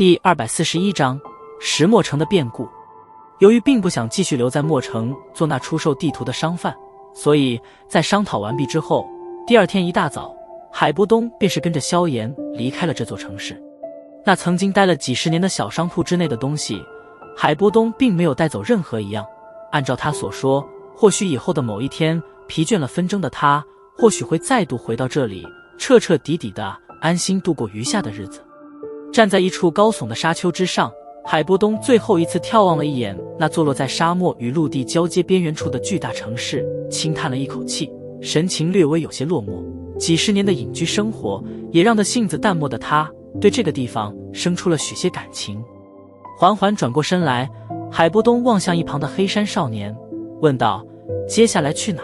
第241章石墨城的变故。由于并不想继续留在墨城做那出售地图的商贩，所以在商讨完毕之后，第二天一大早，海波东便是跟着萧炎离开了这座城市。那曾经待了几十年的小商铺之内的东西，海波东并没有带走任何一样。按照他所说，或许以后的某一天，疲倦了纷争的他，或许会再度回到这里，彻彻底底的安心度过余下的日子。站在一处高耸的沙丘之上，海波东最后一次眺望了一眼那坐落在沙漠与陆地交接边缘处的巨大城市，轻叹了一口气，神情略微有些落寞。几十年的隐居生活，也让得性子淡漠的他，对这个地方生出了许些感情。缓缓转过身来，海波东望向一旁的黑山少年，问道：“接下来去哪？”“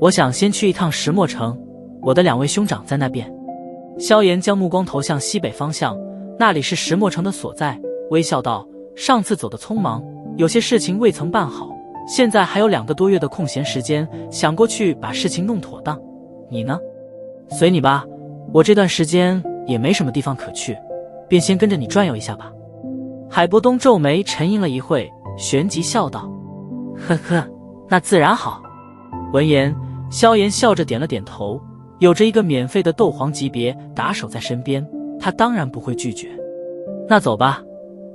我想先去一趟石墨城，我的2位兄长在那边。”萧炎将目光投向西北方向，那里是石墨城的所在，微笑道：“上次走得匆忙，有些事情未曾办好，现在还有2个多月的空闲时间，想过去把事情弄妥当。你呢？”“随你吧，我这段时间也没什么地方可去，便先跟着你转悠一下吧。”海波东皱眉沉吟了一会，旋即笑道：“呵呵，那自然好。”闻言，萧炎笑着点了点头，有着一个免费的斗皇级别打手在身边，他当然不会拒绝。“那走吧，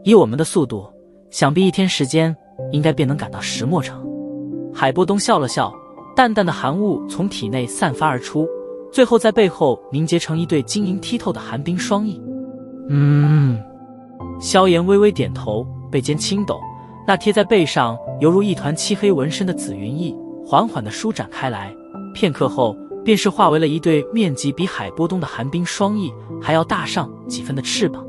以我们的速度，想必1天时间应该便能赶到石墨城。”海波东笑了笑，淡淡的寒雾从体内散发而出，最后在背后凝结成一对晶莹剔透的寒冰双翼。萧炎微微点头，背肩轻抖，那贴在背上犹如一团漆黑纹身的紫云翼缓缓地舒展开来，片刻后便是化为了一对面积比海波东的寒冰双翼还要大上几分的翅膀。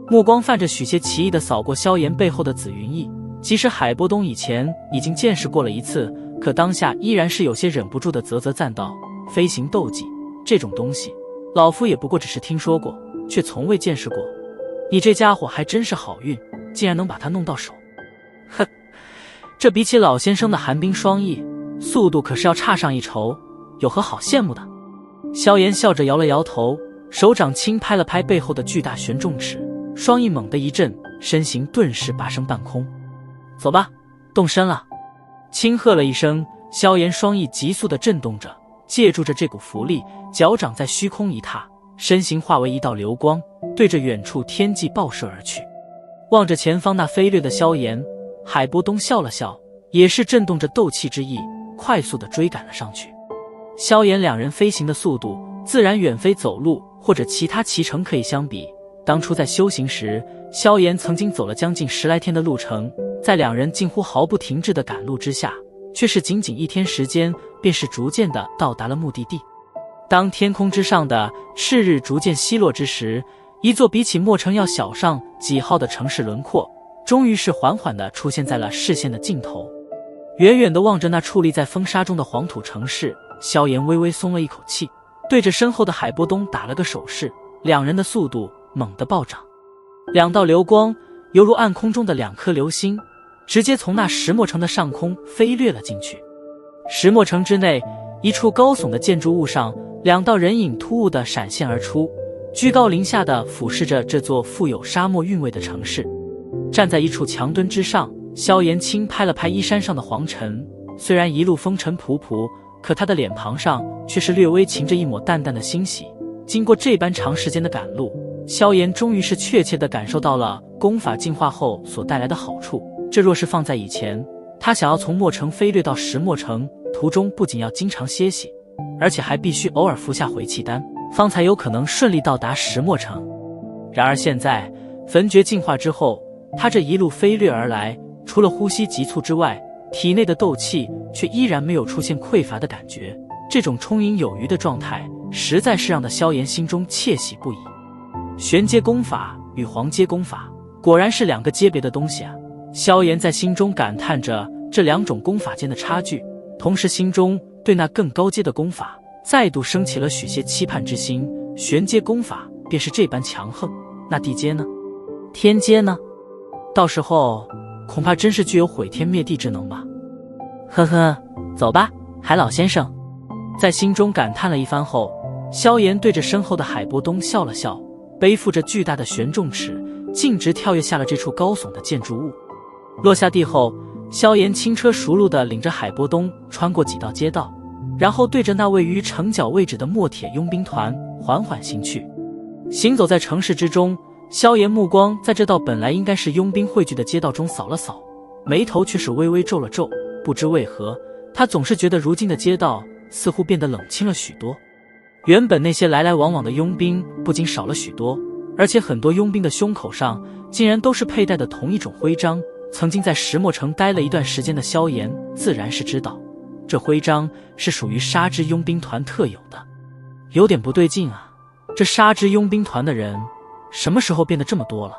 目光泛着许些奇异地扫过萧炎背后的紫云翼，即使海波东以前已经见识过了一次，可当下依然是有些忍不住地啧啧赞道：“飞行斗技这种东西，老夫也不过只是听说过，却从未见识过。你这家伙还真是好运，竟然能把它弄到手。哼，这比起老先生的寒冰双翼，速度可是要差上一筹，有何好羡慕的？”萧炎笑着摇了摇头，手掌轻拍了拍背后的巨大玄重尺，双翼猛地一震，身形顿时拔升半空。“走吧，动身了。”轻喝了一声，萧炎双翼急速地震动着，借助着这股浮力，脚掌在虚空一踏，身形化为一道流光，对着远处天际爆射而去。望着前方那飞掠的萧炎，海波东笑了笑，也是震动着斗气之意，快速地追赶了上去。萧炎2人飞行的速度自然远非走路或者其他骑乘可以相比。当初在修行时，萧炎曾经走了将近10来天的路程，在2人近乎毫不停滞的赶路之下，却是仅仅1天时间，便是逐渐地到达了目的地。当天空之上的赤日逐渐西落之时，一座比起墨城要小上几号的城市轮廓，终于是缓缓地出现在了视线的尽头。远远地望着那矗立在风沙中的黄土城市，萧炎微微松了一口气，对着身后的海波东打了个手势，2人的速度猛地暴涨，2道流光犹如暗空中的2颗流星，直接从那石墨城的上空飞掠了进去。石墨城之内，一处高耸的建筑物上，2道人影突兀地闪现而出，居高临下地俯视着这座富有沙漠韵味的城市。站在一处墙墩之上，萧炎轻拍了拍衣衫上的黄尘，虽然一路风尘仆仆，可他的脸庞上却是略微噙着一抹淡淡的欣喜。经过这般长时间的赶路，萧炎终于是确切地感受到了功法进化后所带来的好处。这若是放在以前，他想要从墨城飞掠到石墨城，途中不仅要经常歇息，而且还必须偶尔服下回气丹，方才有可能顺利到达石墨城。然而现在焚诀进化之后，他这一路飞掠而来，除了呼吸急促之外，体内的斗气却依然没有出现匮乏的感觉。这种充盈有余的状态，实在是让得萧炎心中窃喜不已。玄阶功法与黄阶功法果然是2个阶别的东西啊！萧炎在心中感叹着这2种功法间的差距，同时心中对那更高阶的功法再度升起了许些期盼之心。玄阶功法便是这般强横，那地阶呢？天阶呢？到时候恐怕真是具有毁天灭地之能吧。呵呵，走吧，海老先生。在心中感叹了一番后，萧炎对着身后的海波东笑了笑，背负着巨大的玄重尺，径直跳跃下了这处高耸的建筑物。落下地后，萧炎轻车熟路地领着海波东穿过几道街道，然后对着那位于城角位置的墨铁佣兵团缓缓行去。行走在城市之中，萧炎目光在这道本来应该是佣兵汇聚的街道中扫了扫，眉头却是微微皱了皱。不知为何，他总是觉得如今的街道似乎变得冷清了许多。原本那些来来往往的佣兵不仅少了许多，而且很多佣兵的胸口上竟然都是佩戴的同一种徽章。曾经在石墨城待了一段时间的萧炎自然是知道，这徽章是属于沙之佣兵团特有的。有点不对劲啊，这沙之佣兵团的人什么时候变得这么多了？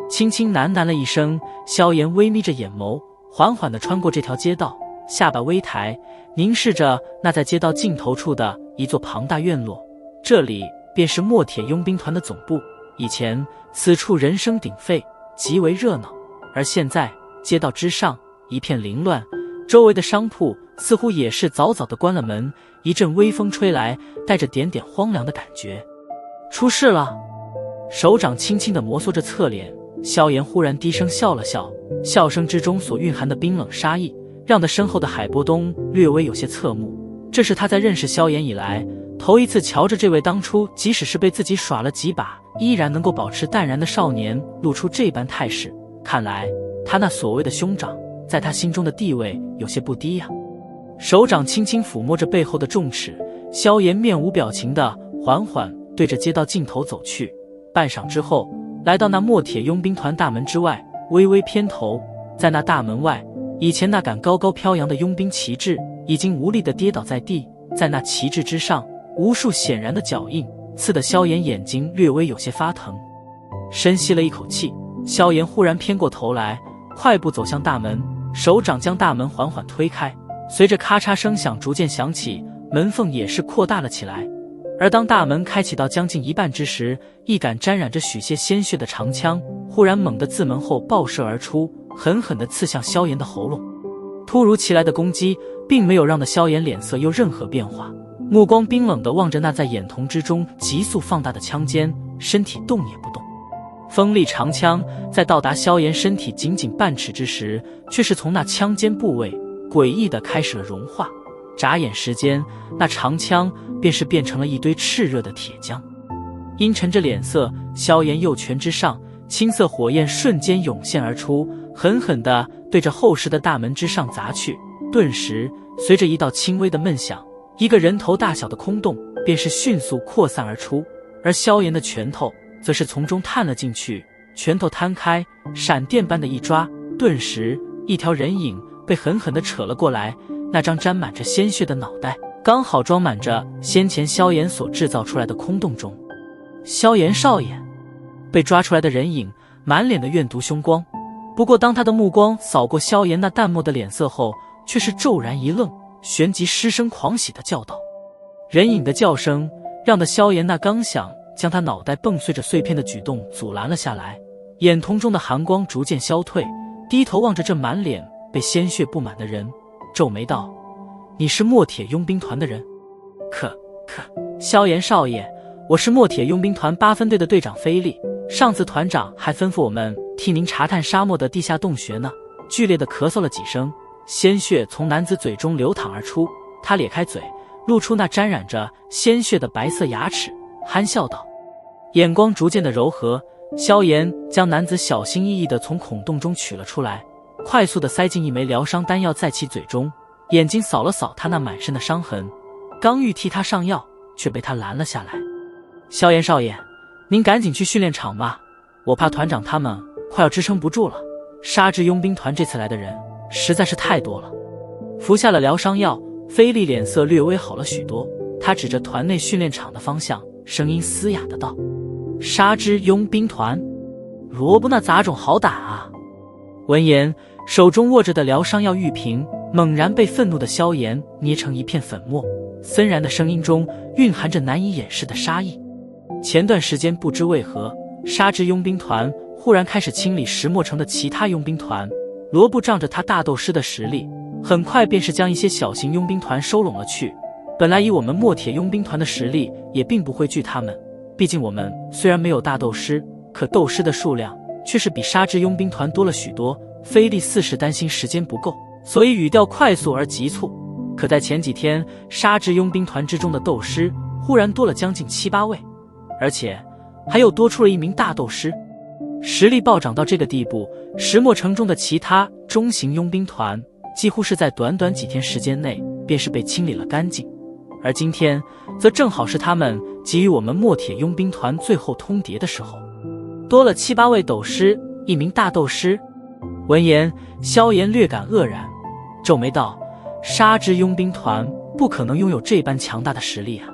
轻轻喃喃了一声，萧炎微眯着眼眸，缓缓地穿过这条街道，下巴微抬，凝视着那在街道尽头处的一座庞大院落。这里便是墨铁佣兵团的总部。以前此处人声鼎沸，极为热闹，而现在街道之上一片凌乱，周围的商铺似乎也是早早地关了门。一阵微风吹来，带着点点荒凉的感觉。出事了！手掌轻轻地摩挲着侧脸，萧炎忽然低声笑了笑，笑声之中所蕴含的冰冷杀意，让得身后的海波东略微有些侧目。这是他在认识萧炎以来头一次瞧着这位当初即使是被自己耍了几把依然能够保持淡然的少年露出这般态势。看来他那所谓的兄长在他心中的地位有些不低呀。手掌轻轻抚摸着背后的重齿，萧炎面无表情地缓缓对着街道尽头走去。半晌之后，来到那墨铁佣兵团大门之外，微微偏头，在那大门外，以前那杆高高飘扬的佣兵旗帜已经无力地跌倒在地，在那旗帜之上，无数显然的脚印，刺得萧炎眼睛略微有些发疼。深吸了一口气，萧炎忽然偏过头来，快步走向大门，手掌将大门缓缓推开。随着咔嚓声响逐渐响起，门缝也是扩大了起来。而当大门开启到将近一半之时，一杆沾染着许些鲜血的长枪忽然猛地自门后爆射而出，狠狠地刺向萧炎的喉咙。突如其来的攻击并没有让得萧炎脸色有任何变化，目光冰冷地望着那在眼瞳之中急速放大的枪尖，身体动也不动。锋利长枪在到达萧炎身体仅仅半尺之时，却是从那枪尖部位诡异地开始了融化。眨眼时间，那长枪便是变成了一堆炽热的铁浆。阴沉着脸色，萧炎右拳之上，青色火焰瞬间涌现而出，狠狠地对着后室的大门之上砸去。顿时，随着一道轻微的闷响，一个人头大小的空洞便是迅速扩散而出，而萧炎的拳头则是从中探了进去，拳头摊开，闪电般的一抓，顿时一条人影被狠狠地扯了过来。那张沾满着鲜血的脑袋刚好装满着先前萧炎所制造出来的空洞中。萧炎少爷，被抓出来的人影满脸的怨毒凶光，不过当他的目光扫过萧炎那淡漠的脸色后，却是骤然一愣，旋即失声狂喜地叫道。人影的叫声让得萧炎那刚想将他脑袋蹦碎着碎片的举动阻拦了下来，眼瞳中的寒光逐渐消退，低头望着这满脸被鲜血布满的人，皱眉道：你是墨铁佣兵团的人？可，萧炎少爷，我是墨铁佣兵团8分队的队长菲利，上次团长还吩咐我们替您查探沙漠的地下洞穴呢。剧烈的咳嗽了几声，鲜血从男子嘴中流淌而出，他咧开嘴，露出那沾染着鲜血的白色牙齿，憨笑道。眼光逐渐的柔和，萧炎将男子小心翼翼地从孔洞中取了出来，快速地塞进一枚疗伤丹药在其嘴中，眼睛扫了扫他那满身的伤痕，刚欲替他上药，却被他拦了下来。萧炎少爷，您赶紧去训练场吧，我怕团长他们快要支撑不住了。沙之佣兵团这次来的人实在是太多了。服下了疗伤药，菲利脸色略微好了许多，他指着团内训练场的方向，声音嘶哑的道：沙之佣兵团，罗布那杂种好打啊！闻言，手中握着的疗伤药玉瓶猛然被愤怒的萧炎捏成一片粉末，森然的声音中蕴含着难以掩饰的杀意。前段时间不知为何，沙之佣兵团忽然开始清理石墨城的其他佣兵团，罗布仗着他大斗师的实力，很快便是将一些小型佣兵团收拢了去。本来以我们墨铁佣兵团的实力，也并不会惧他们，毕竟我们虽然没有大斗师，可斗师的数量却是比沙之佣兵团多了许多。菲利似是担心时间不够，所以语调快速而急促。可在前几天，沙之佣兵团之中的斗师忽然多了将近7、8位，而且还又多出了一名大斗师，实力暴涨到这个地步，石墨城中的其他中型佣兵团几乎是在短短几天时间内便是被清理了干净。而今天则正好是他们给予我们墨铁佣兵团最后通牒的时候，多了7、8位斗师，1名大斗师。闻言，萧炎略感愕然，皱眉道：沙之佣兵团不可能拥有这般强大的实力啊。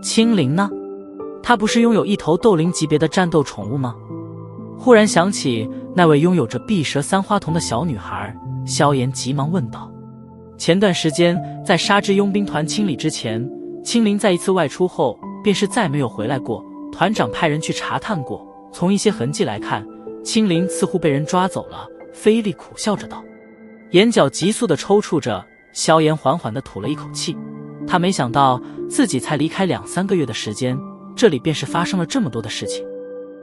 青灵呢？他不是拥有一头斗灵级别的战斗宠物吗？忽然想起那位拥有着碧蛇3花瞳的小女孩，萧炎急忙问道。前段时间在沙之佣兵团清理之前，青灵在一次外出后便是再没有回来过，团长派人去查探过，从一些痕迹来看，青灵似乎被人抓走了。菲利苦笑着道，眼角急速地抽搐着。萧炎缓缓地吐了一口气，他没想到自己才离开2、3个月的时间，这里便是发生了这么多的事情。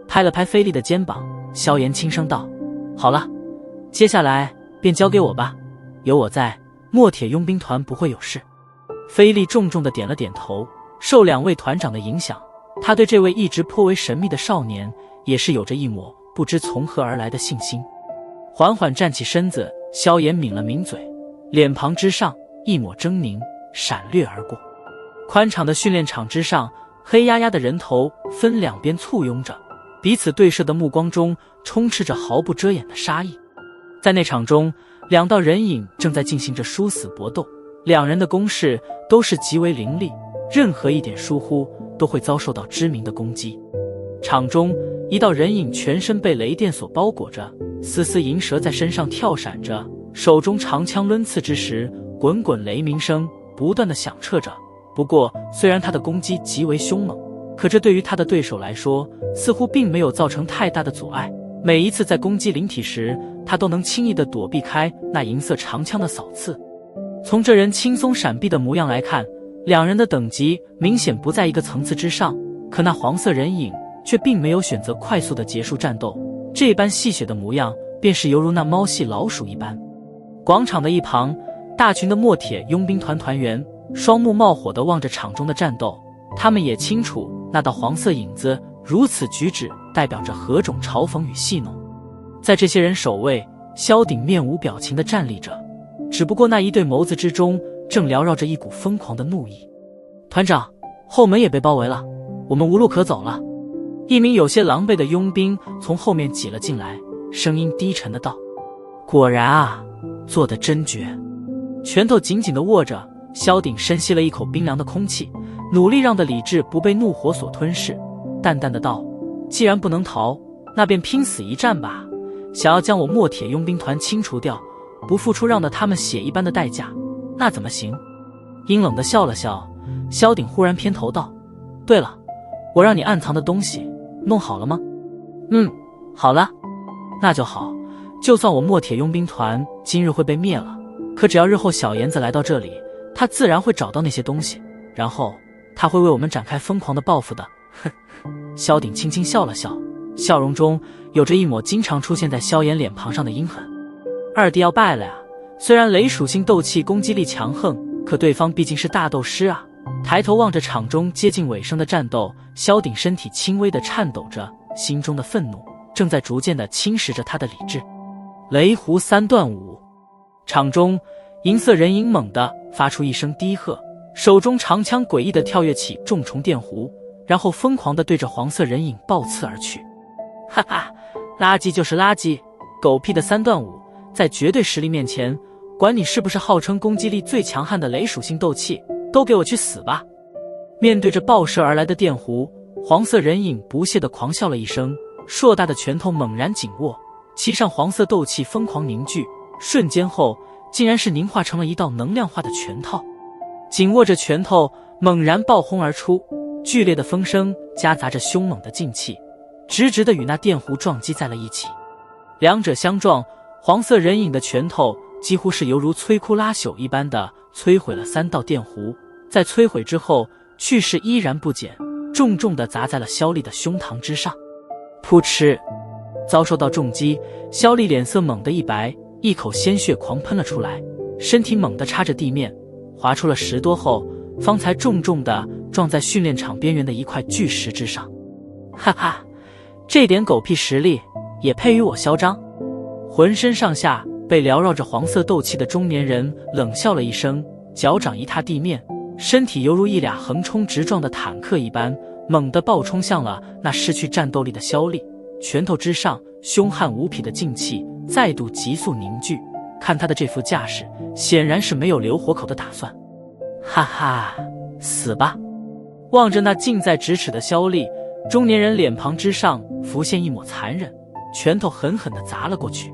拍了拍菲利的肩膀，萧炎轻声道：好了，接下来便交给我吧，有我在，墨铁佣兵团不会有事。菲利重重地点了点头，受2位团长的影响，他对这位一直颇为神秘的少年也是有着一抹不知从何而来的信心。缓缓站起身子，萧炎抿了抿嘴，脸庞之上一抹狰狞闪掠而过。宽敞的训练场之上，黑压压的人头分两边簇拥着，彼此对射的目光中充斥着毫不遮掩的杀意。在内场中，2道人影正在进行着殊死搏斗，2人的攻势都是极为凌厉，任何一点疏忽都会遭受到致命的攻击。场中一道人影全身被雷电所包裹着，丝丝银蛇在身上跳闪着，手中长枪抡刺之时，滚滚雷鸣声不断地响彻着。不过虽然他的攻击极为凶猛，可这对于他的对手来说似乎并没有造成太大的阻碍。每一次在攻击灵体时，他都能轻易地躲避开那银色长枪的扫刺。从这人轻松闪避的模样来看，2人的等级明显不在一个层次之上，可那黄色人影却并没有选择快速地结束战斗，这般戏谑的模样便是犹如那猫戏老鼠一般。广场的一旁，大群的墨铁佣兵团团员双目冒火地望着场中的战斗，他们也清楚那道黄色影子如此举止代表着何种嘲讽与戏弄。在这些人首位，萧鼎面无表情地站立着，只不过那一对眸子之中正缭绕着一股疯狂的怒意。团长，后门也被包围了，我们无路可走了。一名有些狼狈的佣兵从后面挤了进来，声音低沉的道：果然啊，做得真绝。拳头紧紧地握着，萧鼎深吸了一口冰凉的空气，努力让的理智不被怒火所吞噬，淡淡的道：既然不能逃，那便拼死一战吧。想要将我墨铁佣兵团清除掉，不付出让得他们血一般的代价，那怎么行？阴冷地笑了笑，萧鼎忽然偏头道：对了，我让你暗藏的东西弄好了吗？好了。那就好，就算我墨铁佣兵团今日会被灭了，可只要日后小炎子来到这里，他自然会找到那些东西，然后他会为我们展开疯狂的报复的。哼！萧鼎轻轻笑了笑，笑容中有着一抹经常出现在萧炎脸庞上的阴狠。二弟要败了呀！虽然雷属性斗气攻击力强横，可对方毕竟是大斗师啊。抬头望着场中接近尾声的战斗，萧鼎身体轻微的颤抖着，心中的愤怒正在逐渐的侵蚀着他的理智。雷狐三段舞，场中银色人影猛地发出一声低喝，手中长枪诡异的跳跃起重重电弧，然后疯狂地对着黄色人影暴刺而去。哈哈，垃圾就是垃圾，狗屁的三段舞，在绝对实力面前，管你是不是号称攻击力最强悍的雷属性斗气，都给我去死吧！面对着爆射而来的电弧，黄色人影不屑地狂笑了一声，硕大的拳头猛然紧握，其上黄色斗气疯狂凝聚，瞬间后竟然是凝化成了一道能量化的拳套。紧握着拳头猛然爆轰而出，剧烈的风声夹杂着凶猛的劲气，直直地与那电弧撞击在了一起。两者相撞，黄色人影的拳头几乎是犹如摧枯拉朽一般的摧毁了3道电弧，在摧毁之后去势依然不减，重重地砸在了萧厉的胸膛之上。噗嗤，遭受到重击，萧丽脸色猛地一白，一口鲜血狂喷了出来，身体猛地插着地面，滑出了10多后，方才重重地撞在训练场边缘的一块巨石之上。哈哈，这点狗屁实力也配与我嚣张？浑身上下被缭绕着黄色斗气的中年人冷笑了一声，脚掌一踏地面，身体犹如一辆横冲直撞的坦克一般，猛地暴冲向了那失去战斗力的萧丽。拳头之上凶悍无匹的劲气再度急速凝聚，看他的这副架势，显然是没有留活口的打算。哈哈，死吧！望着那近在咫尺的萧丽，中年人脸庞之上浮现一抹残忍，拳头狠狠地砸了过去。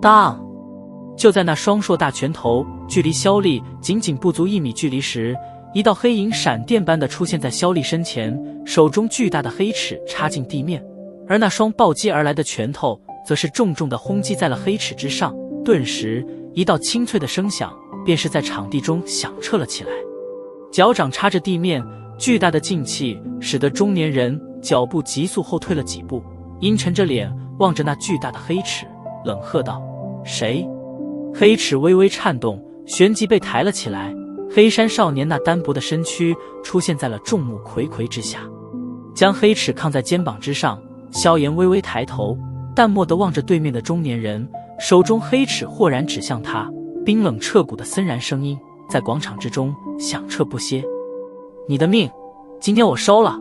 当！就在那双硕大拳头距离萧丽仅仅不足1米距离时，一道黑影闪电般地出现在萧丽身前，手中巨大的黑尺插进地面，而那双暴击而来的拳头则是重重地轰击在了黑尺之上，顿时一道清脆的声响便是在场地中响彻了起来。脚掌插着地面，巨大的劲气使得中年人脚步急速后退了几步，阴沉着脸望着那巨大的黑尺，冷喝道：谁？黑尺微微颤动，旋即被抬了起来，黑山少年那单薄的身躯出现在了众目睽睽之下，将黑尺扛在肩膀之上。萧炎微微抬头，淡漠地望着对面的中年人，手中黑尺豁然指向他，冰冷彻骨的森然声音在广场之中响彻不歇：你的命今天我收了。